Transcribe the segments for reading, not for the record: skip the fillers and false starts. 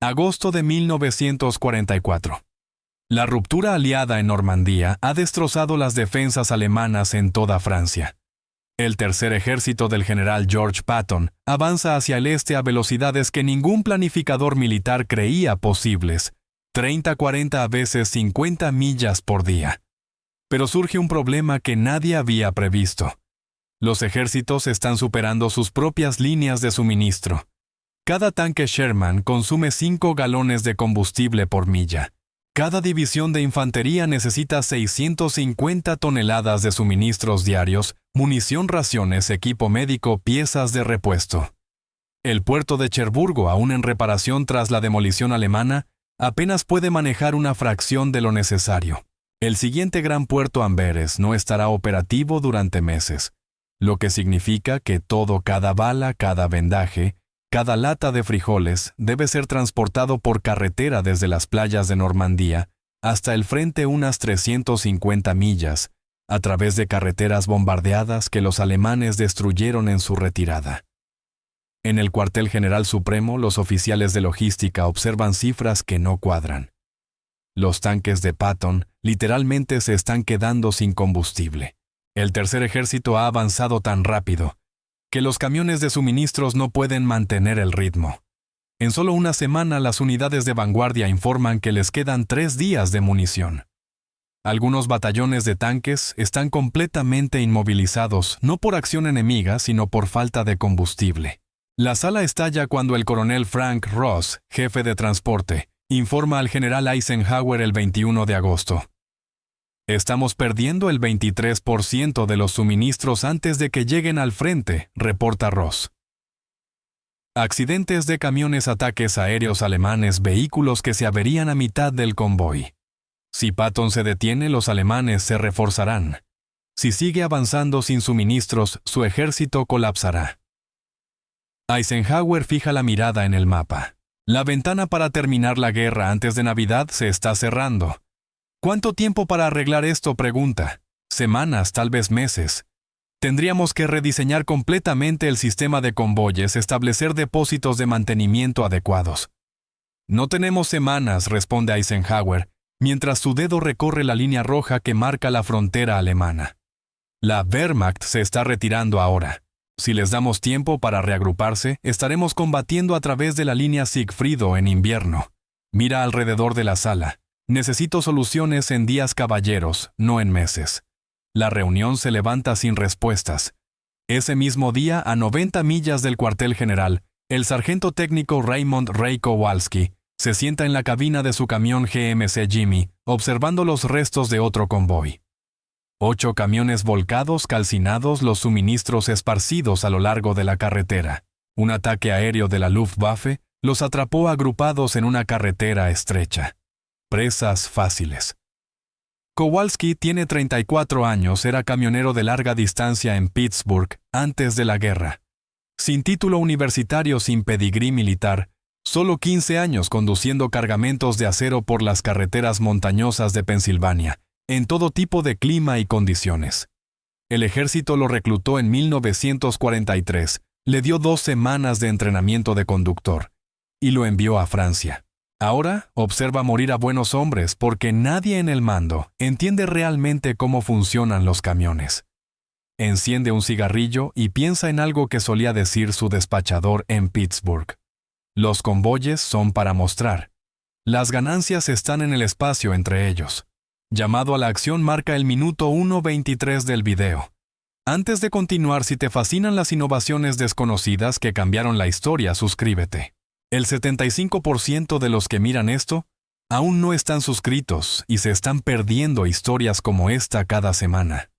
Agosto de 1944. La ruptura aliada en Normandía ha destrozado las defensas alemanas en toda Francia. El tercer ejército del general George Patton avanza hacia el este a velocidades que ningún planificador militar creía posibles, 30, 40 a veces 50 millas por día. Pero surge un problema que nadie había previsto. Los ejércitos están superando sus propias líneas de suministro. Cada tanque Sherman consume 5 galones de combustible por milla. Cada división de infantería necesita 650 toneladas de suministros diarios, munición, raciones, equipo médico, piezas de repuesto. El puerto de Cherburgo, aún en reparación tras la demolición alemana, apenas puede manejar una fracción de lo necesario. El siguiente gran puerto, Amberes, no estará operativo durante meses, lo que significa que cada bala, cada vendaje, cada lata de frijoles debe ser transportado por carretera desde las playas de Normandía hasta el frente unas 350 millas, a través de carreteras bombardeadas que los alemanes destruyeron en su retirada. En el cuartel general supremo, los oficiales de logística observan cifras que no cuadran. Los tanques de Patton literalmente se están quedando sin combustible. El tercer ejército ha avanzado tan rápido que los camiones de suministros no pueden mantener el ritmo. En solo una semana, las unidades de vanguardia informan que les quedan 3 días de munición. Algunos batallones de tanques están completamente inmovilizados, no por acción enemiga, sino por falta de combustible. La sala estalla cuando el coronel Frank Ross, jefe de transporte, informa al general Eisenhower el 21 de agosto. Estamos perdiendo el 23% de los suministros antes de que lleguen al frente, reporta Ross. Accidentes de camiones, ataques aéreos alemanes, vehículos que se averían a mitad del convoy. Si Patton se detiene, los alemanes se reforzarán. Si sigue avanzando sin suministros, su ejército colapsará. Eisenhower fija la mirada en el mapa. La ventana para terminar la guerra antes de Navidad se está cerrando. ¿Cuánto tiempo para arreglar esto?, pregunta. Semanas, tal vez meses. Tendríamos que rediseñar completamente el sistema de convoyes, establecer depósitos de mantenimiento adecuados. No tenemos semanas, responde Eisenhower, mientras su dedo recorre la línea roja que marca la frontera alemana. La Wehrmacht se está retirando ahora. Si les damos tiempo para reagruparse, estaremos combatiendo a través de la línea Siegfriedo en invierno. Mira alrededor de la sala. Necesito soluciones en días, caballeros, no en meses. La reunión se levanta sin respuestas. Ese mismo día, a 90 millas del cuartel general, el sargento técnico Raymond Ray Kowalski se sienta en la cabina de su camión GMC Jimmy, observando los restos de otro convoy. 8 camiones volcados, calcinados, los suministros esparcidos a lo largo de la carretera. Un ataque aéreo de la Luftwaffe los atrapó agrupados en una carretera estrecha. Presas fáciles. Kowalski tiene 34 años, era camionero de larga distancia en Pittsburgh antes de la guerra. Sin título universitario, sin pedigrí militar, solo 15 años conduciendo cargamentos de acero por las carreteras montañosas de Pensilvania, en todo tipo de clima y condiciones. El ejército lo reclutó en 1943, le dio 2 semanas de entrenamiento de conductor y lo envió a Francia. Ahora observa morir a buenos hombres porque nadie en el mando entiende realmente cómo funcionan los camiones. Enciende un cigarrillo y piensa en algo que solía decir su despachador en Pittsburgh. Los convoyes son para mostrar. Las ganancias están en el espacio entre ellos. Llamado a la acción marca el minuto 1:23 del video. Antes de continuar, si te fascinan las innovaciones desconocidas que cambiaron la historia, suscríbete. El 75% de los que miran esto aún no están suscritos y se están perdiendo historias como esta cada semana.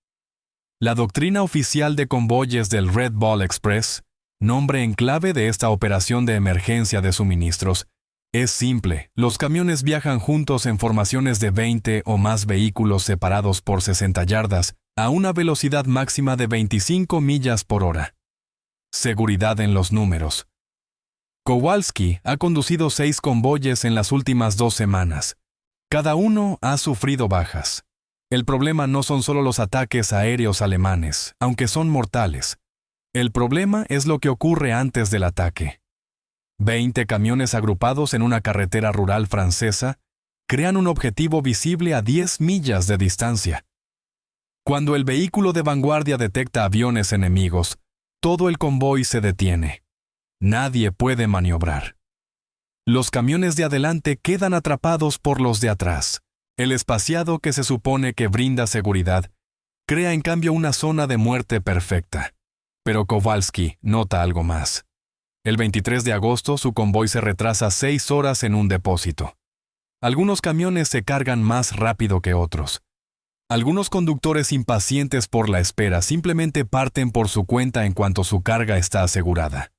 La doctrina oficial de convoyes del Red Ball Express, nombre en clave de esta operación de emergencia de suministros, es simple. Los camiones viajan juntos en formaciones de 20 o más vehículos separados por 60 yardas a una velocidad máxima de 25 millas por hora. Seguridad en los números. Kowalski ha conducido 6 convoyes en las últimas 2 semanas. Cada uno ha sufrido bajas. El problema no son solo los ataques aéreos alemanes, aunque son mortales. El problema es lo que ocurre antes del ataque. 20 camiones agrupados en una carretera rural francesa crean un objetivo visible a 10 millas de distancia. Cuando el vehículo de vanguardia detecta aviones enemigos, todo el convoy se detiene. Nadie puede maniobrar. Los camiones de adelante quedan atrapados por los de atrás. El espaciado que se supone que brinda seguridad crea en cambio una zona de muerte perfecta. Pero Kowalski nota algo más. El 23 de agosto su convoy se retrasa 6 horas en un depósito. Algunos camiones se cargan más rápido que otros. Algunos conductores impacientes por la espera simplemente parten por su cuenta en cuanto su carga está asegurada.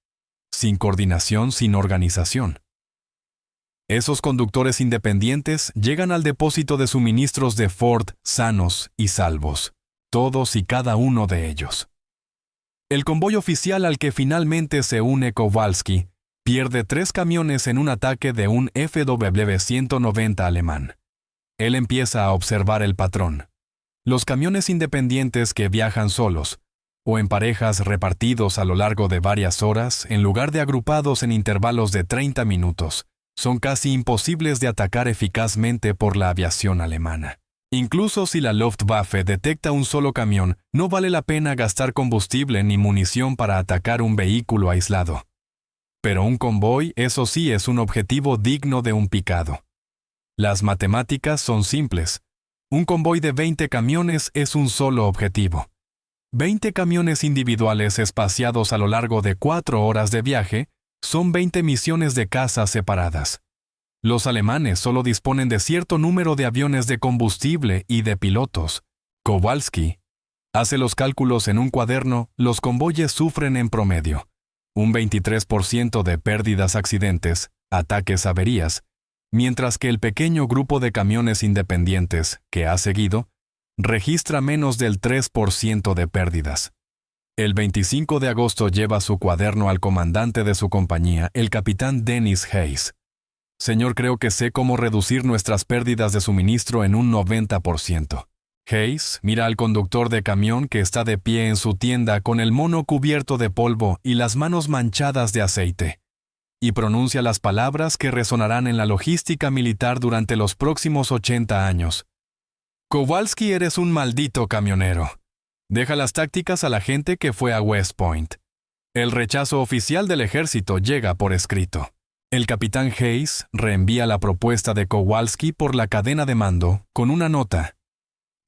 Sin coordinación, sin organización. Esos conductores independientes llegan al depósito de suministros de Ford sanos y salvos, todos y cada uno de ellos. El convoy oficial al que finalmente se une Kowalski pierde 3 camiones en un ataque de un FW-190 alemán. Él empieza a observar el patrón. Los camiones independientes que viajan solos, o en parejas repartidos a lo largo de varias horas, en lugar de agrupados en intervalos de 30 minutos, son casi imposibles de atacar eficazmente por la aviación alemana. Incluso si la Luftwaffe detecta un solo camión, no vale la pena gastar combustible ni munición para atacar un vehículo aislado. Pero un convoy, eso sí, es un objetivo digno de un picado. Las matemáticas son simples. Un convoy de 20 camiones es un solo objetivo. 20 camiones individuales espaciados a lo largo de 4 horas de viaje son 20 misiones de caza separadas. Los alemanes solo disponen de cierto número de aviones de combustible y de pilotos. Kowalski hace los cálculos en un cuaderno. Los convoyes sufren en promedio un 23% de pérdidas, accidentes, ataques, averías, mientras que el pequeño grupo de camiones independientes que ha seguido registra menos del 3% de pérdidas. El 25 de agosto lleva su cuaderno al comandante de su compañía, el capitán Dennis Hayes. Señor, creo que sé cómo reducir nuestras pérdidas de suministro en un 90%. Hayes mira al conductor de camión que está de pie en su tienda con el mono cubierto de polvo y las manos manchadas de aceite, y pronuncia las palabras que resonarán en la logística militar durante los próximos 80 años. Kowalski, eres un maldito camionero. Deja las tácticas a la gente que fue a West Point. El rechazo oficial del ejército llega por escrito. El capitán Hayes reenvía la propuesta de Kowalski por la cadena de mando con una nota.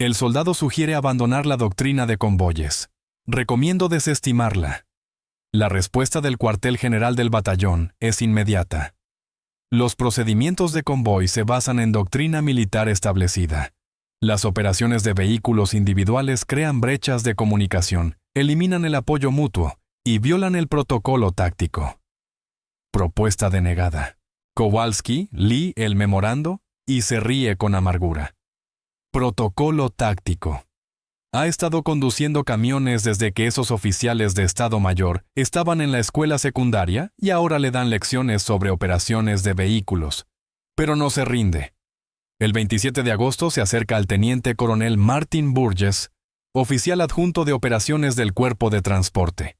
El soldado sugiere abandonar la doctrina de convoyes. Recomiendo desestimarla. La respuesta del cuartel general del batallón es inmediata. Los procedimientos de convoy se basan en doctrina militar establecida. Las operaciones de vehículos individuales crean brechas de comunicación, eliminan el apoyo mutuo y violan el protocolo táctico. Propuesta denegada. Kowalski lee el memorando y se ríe con amargura. Protocolo táctico. Ha estado conduciendo camiones desde que esos oficiales de Estado Mayor estaban en la escuela secundaria y ahora le dan lecciones sobre operaciones de vehículos. Pero no se rinde. El 27 de agosto se acerca al teniente coronel Martin Burgess, oficial adjunto de operaciones del cuerpo de transporte.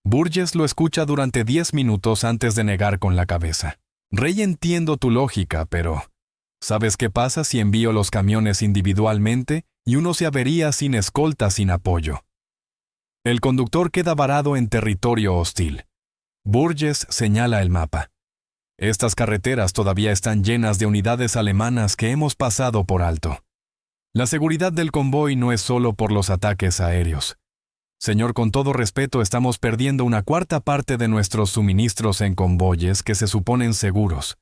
Burgess lo escucha durante 10 minutos antes de negar con la cabeza. Rey, entiendo tu lógica, pero ¿sabes qué pasa si envío los camiones individualmente y uno se avería sin escolta, sin apoyo? El conductor queda varado en territorio hostil. Burgess señala el mapa. Estas carreteras todavía están llenas de unidades alemanas que hemos pasado por alto. La seguridad del convoy no es solo por los ataques aéreos. Señor, con todo respeto, estamos perdiendo una cuarta parte de nuestros suministros en convoyes que se suponen seguros.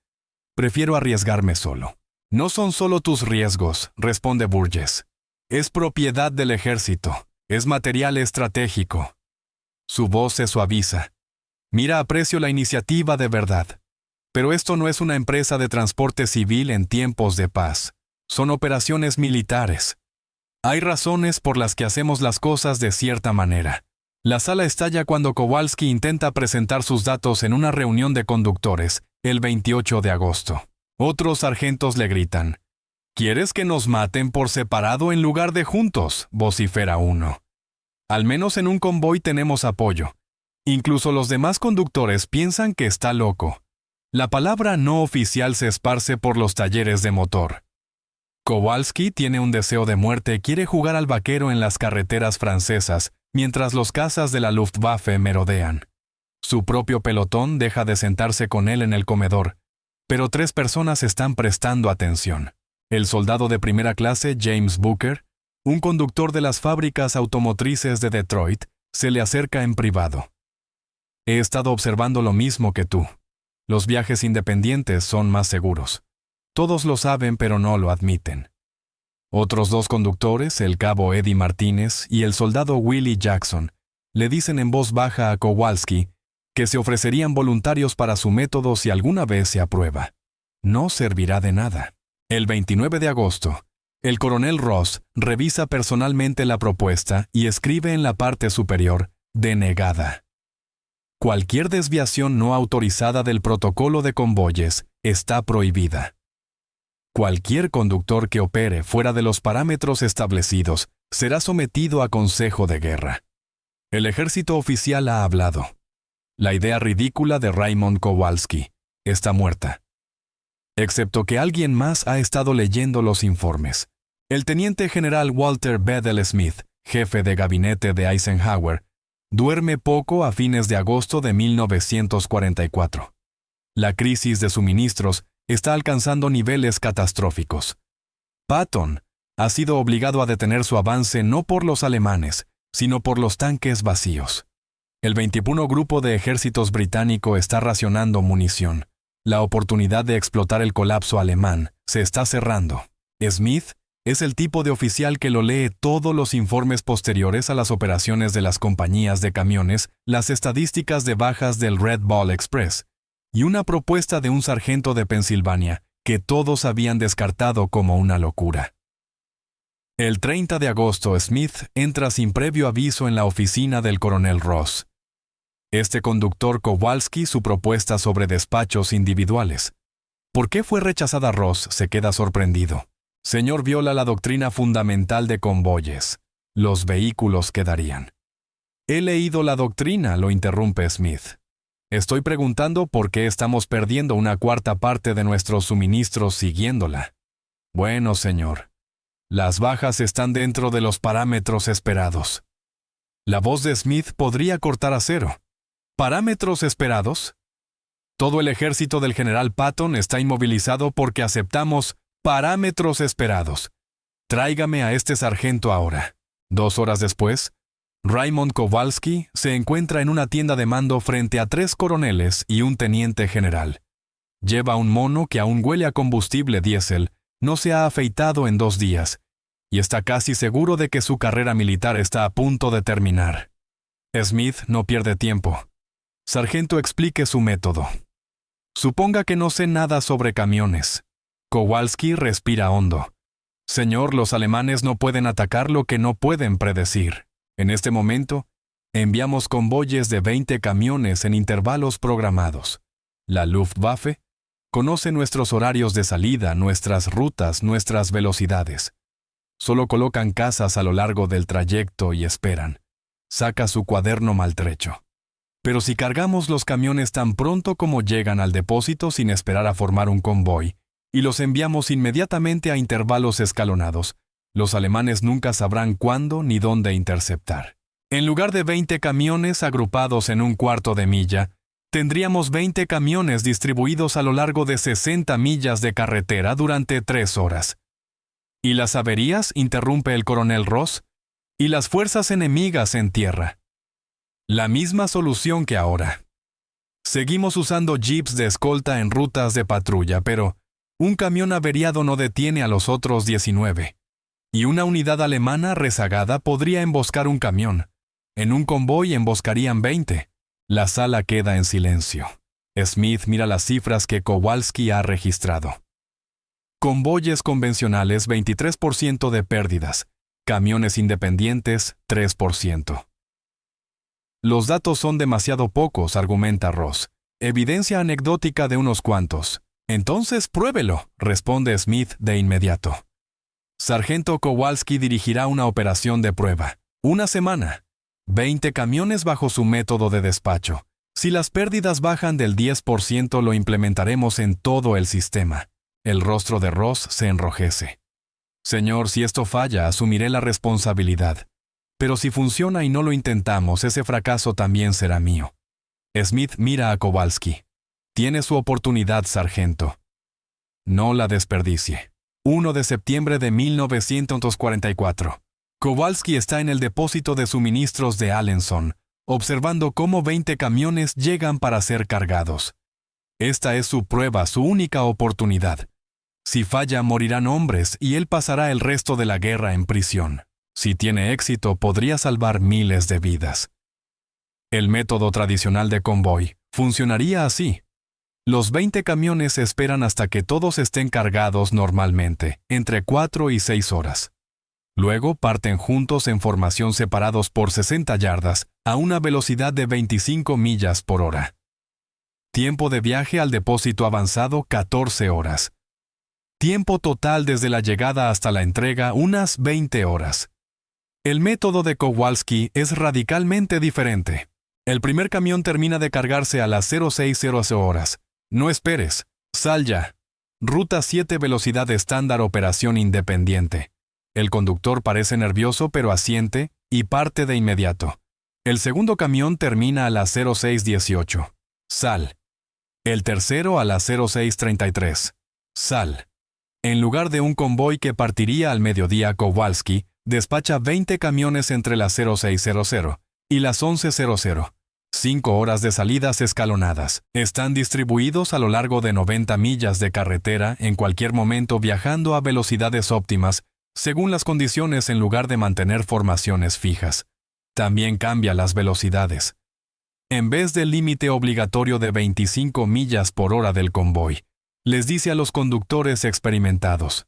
Prefiero arriesgarme solo. No son solo tus riesgos, responde Burgess. Es propiedad del ejército. Es material estratégico. Su voz se suaviza. Mira, aprecio la iniciativa de verdad. Pero esto no es una empresa de transporte civil en tiempos de paz. Son operaciones militares. Hay razones por las que hacemos las cosas de cierta manera. La sala estalla cuando Kowalski intenta presentar sus datos en una reunión de conductores, el 28 de agosto. Otros sargentos le gritan. ¿Quieres que nos maten por separado en lugar de juntos?, vocifera uno. Al menos en un convoy tenemos apoyo. Incluso los demás conductores piensan que está loco. La palabra no oficial se esparce por los talleres de motor. Kowalski tiene un deseo de muerte y quiere jugar al vaquero en las carreteras francesas, mientras los cazas de la Luftwaffe merodean. Su propio pelotón deja de sentarse con él en el comedor, pero 3 personas están prestando atención. El soldado de primera clase James Booker, un conductor de las fábricas automotrices de Detroit, se le acerca en privado. He estado observando lo mismo que tú. Los viajes independientes son más seguros. Todos lo saben, pero no lo admiten. Otros 2 conductores, el cabo Eddie Martínez y el soldado Willie Jackson, le dicen en voz baja a Kowalski que se ofrecerían voluntarios para su método si alguna vez se aprueba. No servirá de nada. El 29 de agosto, el coronel Ross revisa personalmente la propuesta y escribe en la parte superior, denegada. Cualquier desviación no autorizada del protocolo de convoyes está prohibida. Cualquier conductor que opere fuera de los parámetros establecidos será sometido a consejo de guerra. El ejército oficial ha hablado. La idea ridícula de Raymond Kowalski está muerta. Excepto que alguien más ha estado leyendo los informes. El teniente general Walter Bedell Smith, jefe de gabinete de Eisenhower, duerme poco a fines de agosto de 1944. La crisis de suministros está alcanzando niveles catastróficos. Patton ha sido obligado a detener su avance no por los alemanes, sino por los tanques vacíos. El 21 Grupo de Ejércitos británico está racionando munición. La oportunidad de explotar el colapso alemán se está cerrando. Smith es el tipo de oficial que lo lee todos los informes posteriores a las operaciones de las compañías de camiones, las estadísticas de bajas del Red Ball Express, y una propuesta de un sargento de Pensilvania que todos habían descartado como una locura. El 30 de agosto, Smith entra sin previo aviso en la oficina del coronel Ross. Este conductor Kowalski su propuesta sobre despachos individuales. ¿Por qué fue rechazada Ross? Se queda sorprendido. Señor, viola la doctrina fundamental de convoyes. Los vehículos quedarían. He leído la doctrina, lo interrumpe Smith. Estoy preguntando por qué estamos perdiendo una cuarta parte de nuestros suministros siguiéndola. Bueno, señor. Las bajas están dentro de los parámetros esperados. La voz de Smith podría cortar acero. ¿Parámetros esperados? Todo el ejército del general Patton está inmovilizado porque aceptamos parámetros esperados. Tráigame a este sargento ahora. 2 horas después, Raymond Kowalski se encuentra en una tienda de mando frente a 3 coroneles y un teniente general. Lleva un mono que aún huele a combustible diésel, no se ha afeitado en 2 días, y está casi seguro de que su carrera militar está a punto de terminar. Smith no pierde tiempo. Sargento, explique su método. Suponga que no sé nada sobre camiones. Kowalski respira hondo. Señor, los alemanes no pueden atacar lo que no pueden predecir. En este momento, enviamos convoyes de 20 camiones en intervalos programados. La Luftwaffe conoce nuestros horarios de salida, nuestras rutas, nuestras velocidades. Solo colocan cazas a lo largo del trayecto y esperan. Saca su cuaderno maltrecho. Pero si cargamos los camiones tan pronto como llegan al depósito sin esperar a formar un convoy, y los enviamos inmediatamente a intervalos escalonados, los alemanes nunca sabrán cuándo ni dónde interceptar. En lugar de 20 camiones agrupados en un cuarto de milla, tendríamos 20 camiones distribuidos a lo largo de 60 millas de carretera durante 3 horas. ¿Y las averías?, interrumpe el coronel Ross. ¿Y las fuerzas enemigas en tierra? La misma solución que ahora. Seguimos usando jeeps de escolta en rutas de patrulla, pero un camión averiado no detiene a los otros 19. Y una unidad alemana rezagada podría emboscar un camión. En un convoy emboscarían 20. La sala queda en silencio. Smith mira las cifras que Kowalski ha registrado. Convoyes convencionales, 23% de pérdidas. Camiones independientes, 3%. Los datos son demasiado pocos, argumenta Ross. Evidencia anecdótica de unos cuantos. Entonces pruébelo, responde Smith de inmediato. Sargento Kowalski dirigirá una operación de prueba. 1 semana. 20 camiones bajo su método de despacho. Si las pérdidas bajan del 10%, lo implementaremos en todo el sistema. El rostro de Ross se enrojece. Señor, si esto falla, asumiré la responsabilidad. Pero si funciona y no lo intentamos, ese fracaso también será mío. Smith mira a Kowalski. Tiene su oportunidad, sargento. No la desperdicie. 1 de septiembre de 1944. Kowalski está en el depósito de suministros de Allenson, observando cómo 20 camiones llegan para ser cargados. Esta es su prueba, su única oportunidad. Si falla, morirán hombres y él pasará el resto de la guerra en prisión. Si tiene éxito, podría salvar miles de vidas. El método tradicional de convoy funcionaría así. Los 20 camiones esperan hasta que todos estén cargados normalmente, entre 4 y 6 horas. Luego parten juntos en formación separados por 60 yardas, a una velocidad de 25 millas por hora. Tiempo de viaje al depósito avanzado, 14 horas. Tiempo total desde la llegada hasta la entrega, unas 20 horas. El método de Kowalski es radicalmente diferente. El primer camión termina de cargarse a las 0600 horas. No esperes. Sal ya. Ruta 7, velocidad estándar, operación independiente. El conductor parece nervioso pero asiente y parte de inmediato. El segundo camión termina a las 0618. Sal. El tercero a las 0633. Sal. En lugar de un convoy que partiría al mediodía, Kowalski despacha 20 camiones entre las 0600 y las 1100. 5 horas de salidas escalonadas. Están distribuidos a lo largo de 90 millas de carretera, en cualquier momento viajando a velocidades óptimas, según las condiciones, en lugar de mantener formaciones fijas. También cambia las velocidades. En vez del límite obligatorio de 25 millas por hora del convoy, les dice a los conductores experimentados: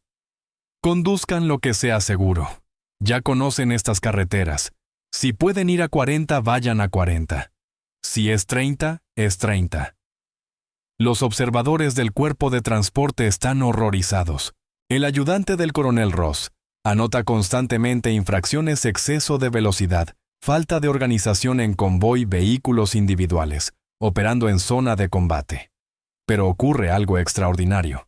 conduzcan lo que sea seguro. Ya conocen estas carreteras. Si pueden ir a 40, vayan a 40. Si es 30, es 30. Los observadores del cuerpo de transporte están horrorizados. El ayudante del coronel Ross anota constantemente infracciones: exceso de velocidad, falta de organización en convoy, vehículos individuales, operando en zona de combate. Pero ocurre algo extraordinario.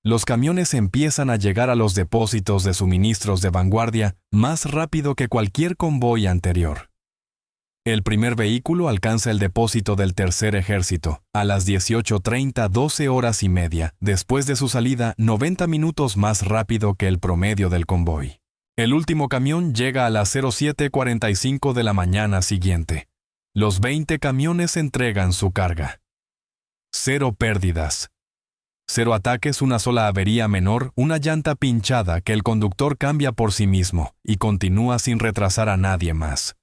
Los camiones empiezan a llegar a los depósitos de suministros de vanguardia más rápido que cualquier convoy anterior. El primer vehículo alcanza el depósito del Tercer Ejército a las 18:30, 12 horas y media, después de su salida, 90 minutos más rápido que el promedio del convoy. El último camión llega a las 07:45 de la mañana siguiente. Los 20 camiones entregan su carga. 0 pérdidas. 0 ataques, una sola avería menor, una llanta pinchada que el conductor cambia por sí mismo y continúa sin retrasar a nadie más.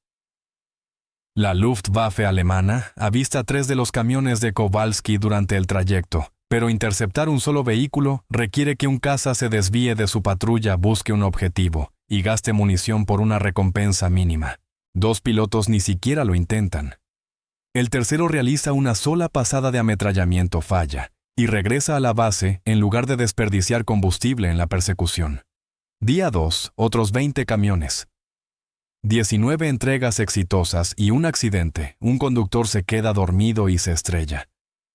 La Luftwaffe alemana avista 3 de los camiones de Kowalski durante el trayecto, pero interceptar un solo vehículo requiere que un caza se desvíe de su patrulla, busque un objetivo y gaste munición por una recompensa mínima. 2 pilotos ni siquiera lo intentan. El tercero realiza una sola pasada de ametrallamiento, falla, y regresa a la base en lugar de desperdiciar combustible en la persecución. Día 2, otros 20 camiones. 19 entregas exitosas y un accidente. Un conductor se queda dormido y se estrella.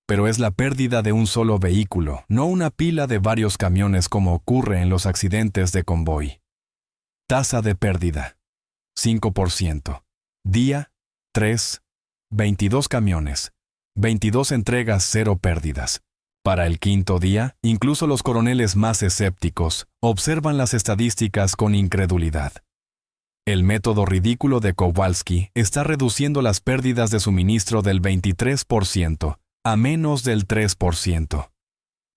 Pero es la pérdida de un solo vehículo, no una pila de varios camiones como ocurre en los accidentes de convoy. Tasa de pérdida: 5%. Día 3, 22 camiones, 22 entregas, 0 pérdidas. Para el quinto día, incluso los coroneles más escépticos observan las estadísticas con incredulidad. El método ridículo de Kowalski está reduciendo las pérdidas de suministro del 23% a menos del 3%.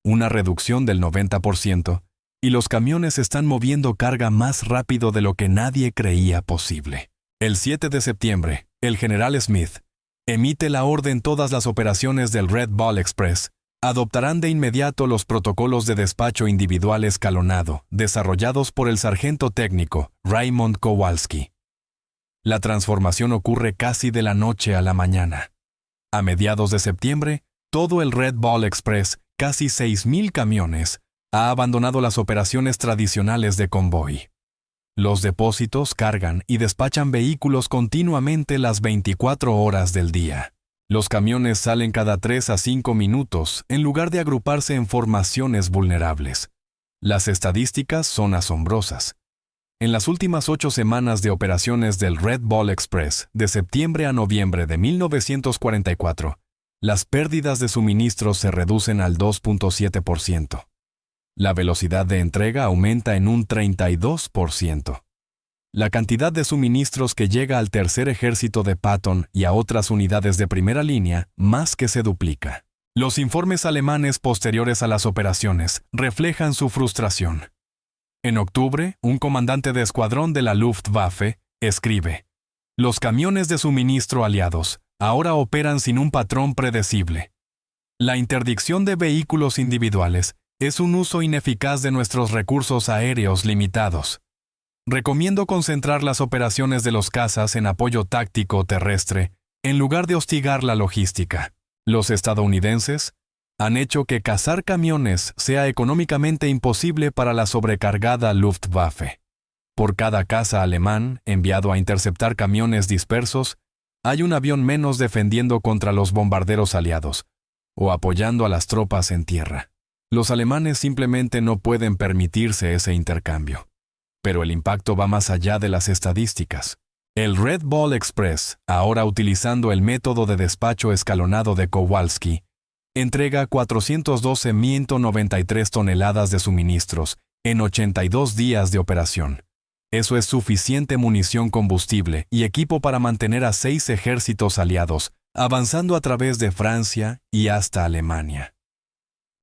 Una reducción del 90%, y los camiones están moviendo carga más rápido de lo que nadie creía posible. El 7 de septiembre, el general Smith emite la orden: todas las operaciones del Red Ball Express adoptarán de inmediato los protocolos de despacho individual escalonado, desarrollados por el sargento técnico Raymond Kowalski. La transformación ocurre casi de la noche a la mañana. A mediados de septiembre, todo el Red Ball Express, casi 6,000 camiones, ha abandonado las operaciones tradicionales de convoy. Los depósitos cargan y despachan vehículos continuamente las 24 horas del día. Los camiones salen cada 3 a 5 minutos en lugar de agruparse en formaciones vulnerables. Las estadísticas son asombrosas. En las últimas 8 semanas de operaciones del Red Ball Express, de septiembre a noviembre de 1944, las pérdidas de suministros se reducen al 2.7%. La velocidad de entrega aumenta en un 32%. La cantidad de suministros que llega al tercer ejército de Patton y a otras unidades de primera línea más que se duplica. Los informes alemanes posteriores a las operaciones reflejan su frustración. En octubre, un comandante de escuadrón de la Luftwaffe escribe: «Los camiones de suministro aliados ahora operan sin un patrón predecible. La interdicción de vehículos individuales es un uso ineficaz de nuestros recursos aéreos limitados. Recomiendo concentrar las operaciones de los cazas en apoyo táctico terrestre, en lugar de hostigar la logística. Los estadounidenses han hecho que cazar camiones sea económicamente imposible para la sobrecargada Luftwaffe. Por cada caza alemán enviado a interceptar camiones dispersos, hay un avión menos defendiendo contra los bombarderos aliados, o apoyando a las tropas en tierra. Los alemanes simplemente no pueden permitirse ese intercambio. Pero el impacto va más allá de las estadísticas. El Red Ball Express, ahora utilizando el método de despacho escalonado de Kowalski, entrega 412.193 toneladas de suministros en 82 días de operación. Eso es suficiente munición, combustible y equipo para mantener a 6 ejércitos aliados, avanzando a través de Francia y hasta Alemania.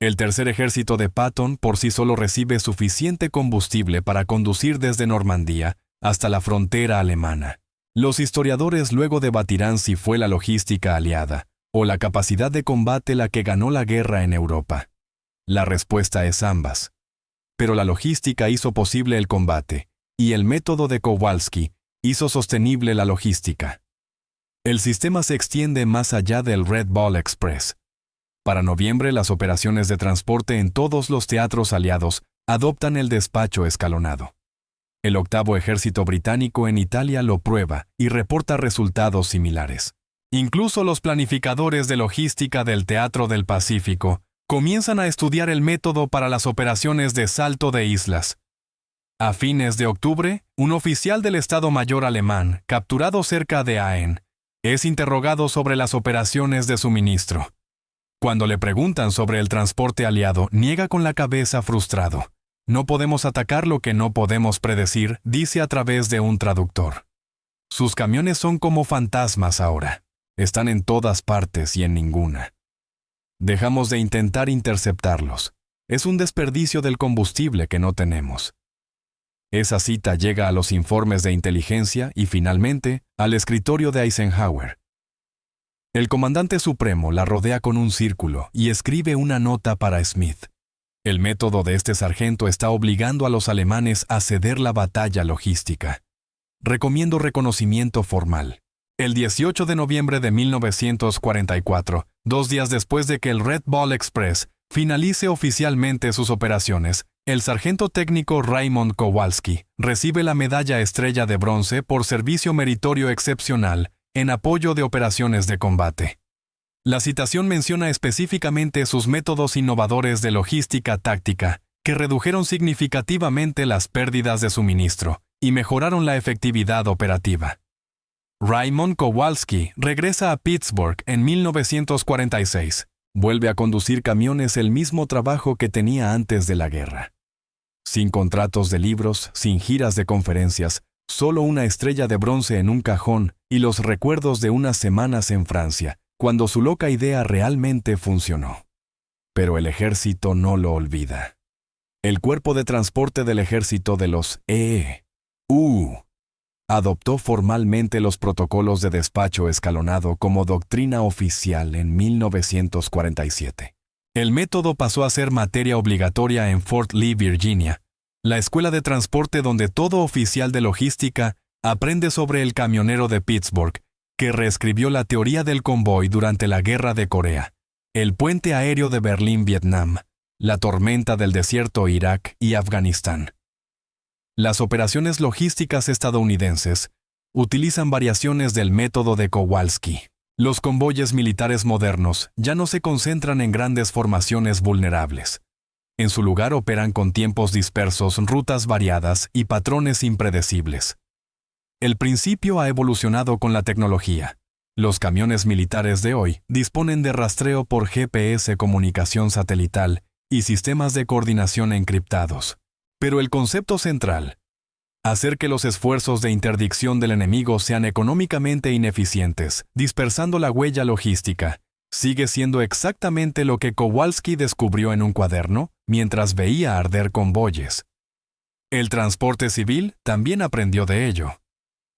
El tercer ejército de Patton por sí solo recibe suficiente combustible para conducir desde Normandía hasta la frontera alemana. Los historiadores luego debatirán si fue la logística aliada o la capacidad de combate la que ganó la guerra en Europa. La respuesta es ambas. Pero la logística hizo posible el combate, y el método de Kowalski hizo sostenible la logística. El sistema se extiende más allá del Red Ball Express. Para noviembre, las operaciones de transporte en todos los teatros aliados adoptan el despacho escalonado. El octavo ejército británico en Italia lo prueba y reporta resultados similares. Incluso los planificadores de logística del Teatro del Pacífico comienzan a estudiar el método para las operaciones de salto de islas. A fines de octubre, un oficial del Estado Mayor alemán, capturado cerca de Aen, es interrogado sobre las operaciones de suministro. Cuando le preguntan sobre el transporte aliado, niega con la cabeza frustrado. No podemos atacar lo que no podemos predecir, dice a través de un traductor. Sus camiones son como fantasmas ahora. Están en todas partes y en ninguna. Dejamos de intentar interceptarlos. Es un desperdicio del combustible que no tenemos. Esa cita llega a los informes de inteligencia y finalmente al escritorio de Eisenhower. El comandante supremo la rodea con un círculo y escribe una nota para Smith. El método de este sargento está obligando a los alemanes a ceder la batalla logística. Recomiendo reconocimiento formal. El 18 de noviembre de 1944, 2 días después de que el Red Ball Express finalice oficialmente sus operaciones, el sargento técnico Raymond Kowalski recibe la medalla Estrella de Bronce por servicio meritorio excepcional en apoyo de operaciones de combate. La citación menciona específicamente sus métodos innovadores de logística táctica, que redujeron significativamente las pérdidas de suministro y mejoraron la efectividad operativa. Raymond Kowalski regresa a Pittsburgh en 1946. Vuelve a conducir camiones, el mismo trabajo que tenía antes de la guerra. Sin contratos de libros, sin giras de conferencias, solo una estrella de bronce en un cajón y los recuerdos de unas semanas en Francia, cuando su loca idea realmente funcionó. Pero el ejército no lo olvida. El cuerpo de transporte del ejército de los E.U. adoptó formalmente los protocolos de despacho escalonado como doctrina oficial en 1947. El método pasó a ser materia obligatoria en Fort Lee, Virginia, la escuela de transporte donde todo oficial de logística aprende sobre el camionero de Pittsburgh, que reescribió la teoría del convoy durante la Guerra de Corea, el puente aéreo de Berlín, Vietnam, la tormenta del desierto, Irak y Afganistán. Las operaciones logísticas estadounidenses utilizan variaciones del método de Kowalski. Los convoyes militares modernos ya no se concentran en grandes formaciones vulnerables. En su lugar operan con tiempos dispersos, rutas variadas y patrones impredecibles. El principio ha evolucionado con la tecnología. Los camiones militares de hoy disponen de rastreo por GPS, comunicación satelital y sistemas de coordinación encriptados. Pero el concepto central, hacer que los esfuerzos de interdicción del enemigo sean económicamente ineficientes, dispersando la huella logística, sigue siendo exactamente lo que Kowalski descubrió en un cuaderno mientras veía arder convoyes. El transporte civil también aprendió de ello.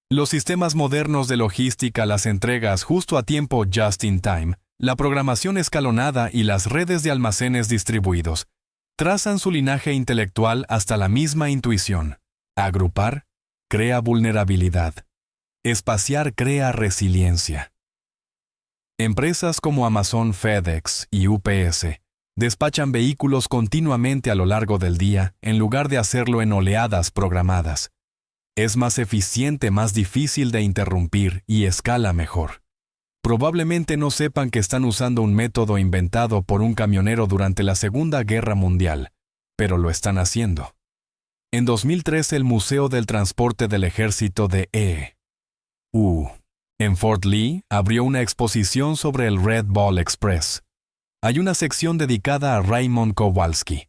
Los sistemas modernos de logística, las entregas justo a tiempo just in time, la programación escalonada y las redes de almacenes distribuidos, trazan su linaje intelectual hasta la misma intuición. Agrupar crea vulnerabilidad. Espaciar crea resiliencia. Empresas como Amazon, FedEx y UPS despachan vehículos continuamente a lo largo del día en lugar de hacerlo en oleadas programadas. Es más eficiente, más difícil de interrumpir y escala mejor. Probablemente no sepan que están usando un método inventado por un camionero durante la Segunda Guerra Mundial, pero lo están haciendo. En 2003, el Museo del Transporte del Ejército de E.U. en Fort Lee abrió una exposición sobre el Red Ball Express. Hay una sección dedicada a Raymond Kowalski.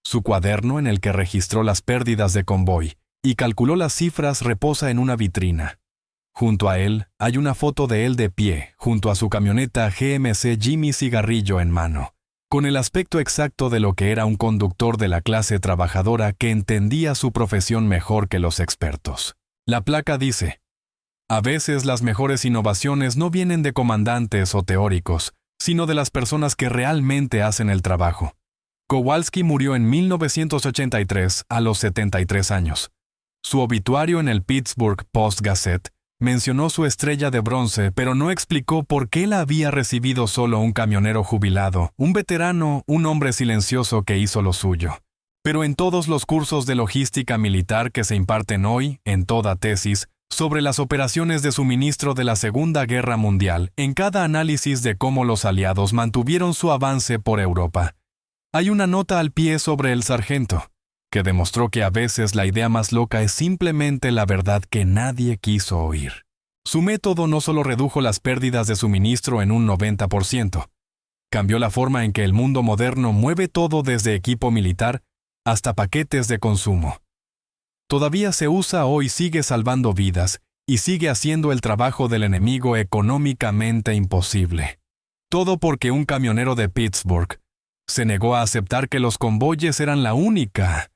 Su cuaderno en el que registró las pérdidas de convoy y calculó las cifras reposa en una vitrina. Junto a él hay una foto de él de pie, junto a su camioneta GMC Jimmy cigarrillo en mano, con el aspecto exacto de lo que era un conductor de la clase trabajadora que entendía su profesión mejor que los expertos. La placa dice: a veces las mejores innovaciones no vienen de comandantes o teóricos, sino de las personas que realmente hacen el trabajo. Kowalski murió en 1983 a los 73 años. Su obituario en el Pittsburgh Post-Gazette mencionó su estrella de bronce, pero no explicó por qué la había recibido solo un camionero jubilado, un veterano, un hombre silencioso que hizo lo suyo. Pero en todos los cursos de logística militar que se imparten hoy, en toda tesis, sobre las operaciones de suministro de la Segunda Guerra Mundial, en cada análisis de cómo los aliados mantuvieron su avance por Europa, hay una nota al pie sobre el sargento, que demostró que a veces la idea más loca es simplemente la verdad que nadie quiso oír. Su método no solo redujo las pérdidas de suministro en un 90%, cambió la forma en que el mundo moderno mueve todo desde equipo militar hasta paquetes de consumo. Todavía se usa hoy, sigue salvando vidas y sigue haciendo el trabajo del enemigo económicamente imposible. Todo porque un camionero de Pittsburgh se negó a aceptar que los convoyes eran la única